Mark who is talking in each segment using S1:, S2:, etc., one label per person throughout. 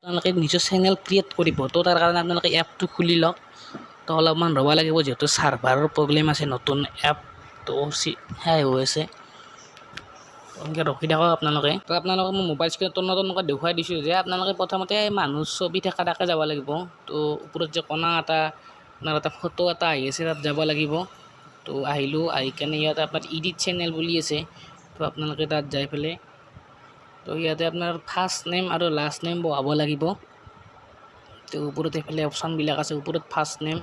S1: আপোনালোকে নিজৰ channel create কৰিব তো তাৰ কাৰণে আপোনালোকে এপটো খুলি লওক তো অলপমান ৰ'ব লাগিব যেহেতু সাৰ্ভাৰৰ প্ৰব্লেম আছে নতুন এপ তো হাই হৈ আছে এনেকৈ ৰখি থাকক আপোনালোকে তো আপোনালোকে মই মোবাইল স্ক্ৰীনত নতুনকৈ দেখুৱাই দিছোঁ যে আপোনালোকে প্ৰথমতে মানুহ ছবি থাকাকৈ যাব লাগিব তো ওপৰত যে কণা এটা আপোনাৰ এটা ফটো এটা আহি আছে তাত যাব লাগিব তো আহিলোঁ আহি কেনে ইয়াত আপোনাৰ ইডিট চেনেল বুলি আছে তো আপোনালোকে তাত যাই পেলাই তো ইয়াতে আপোনাৰ ফাৰ্ষ্ট নেম আৰু লাষ্ট নেম বহাব লাগিব তো ওপৰত এইফালে অপশ্যনবিলাক আছে ওপৰত ফাৰ্ষ্ট নেম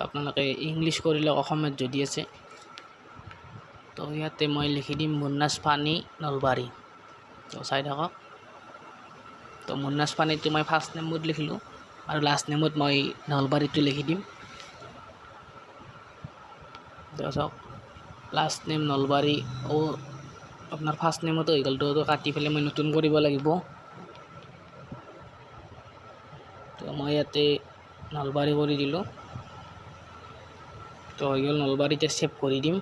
S1: আপোনালোকে ইংলিছ কৰি লওক অসমীয়াত যদি আছে তো ইয়াতে মই লিখি দিম মুন্নাছ পানী নলবাৰী তো চাই থাকক তো মুন্নাছ পানীটো মই ফাৰ্ষ্ট নেমত লিখিলোঁ আৰু লাষ্ট নেমত মই নলবাৰীটো লিখি দিম তো চাওক লাষ্ট নেম নলবাৰী আপোনাৰ ফাৰ্ষ্ট নেমতো হৈ গ'ল তো কাটি পেলাই মই নতুন কৰিব লাগিব তো মই ইয়াতে নলবাৰী কৰি দিলোঁ তো হৈ গ'ল নলবাৰীতে ছেভ কৰি দিম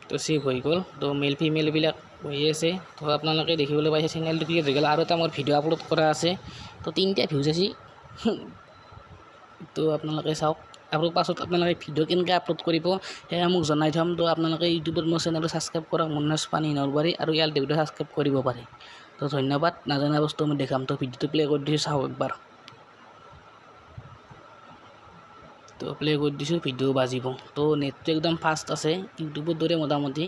S1: তো ছেভ হৈ গ'ল তো মেল ফিমেলবিলাক হৈ আছে তো আপোনালোকে দেখিবলৈ পাইছে চেনেলটো ক্লিয়াৰ হৈ গ'ল আৰু এটা মোৰ ভিডিঅ' আপলোড কৰা আছে তো 3টা ভিউজ আছে তো আপোনালোকে চাওক আৰু পাছত আপোনালোকে ভিডিঅ' কেনেকৈ আপলোড কৰিব সেয়া মোক জনাই থ'ম তো আপোনালোকে ইউটিউবত মোৰ চেনেলটো ছাবস্ক্ৰাইব কৰক মুন্নাছ পানী নলবাৰী আৰু ইয়াৰ ভিডিঅ' ছাবস্ক্ৰাইব কৰিব পাৰে তো ধন্যবাদ নাজানা বস্তু মই দেখাম তো ভিডিঅ'টো প্লে কৰি দিছোঁ চাওক একবাৰ তো প্লে কৰি দিছোঁ ভিডিঅ' বাজিব তো নেটটো একদম ফাষ্ট আছে ইউটিউবৰ দৰে মোটামুটি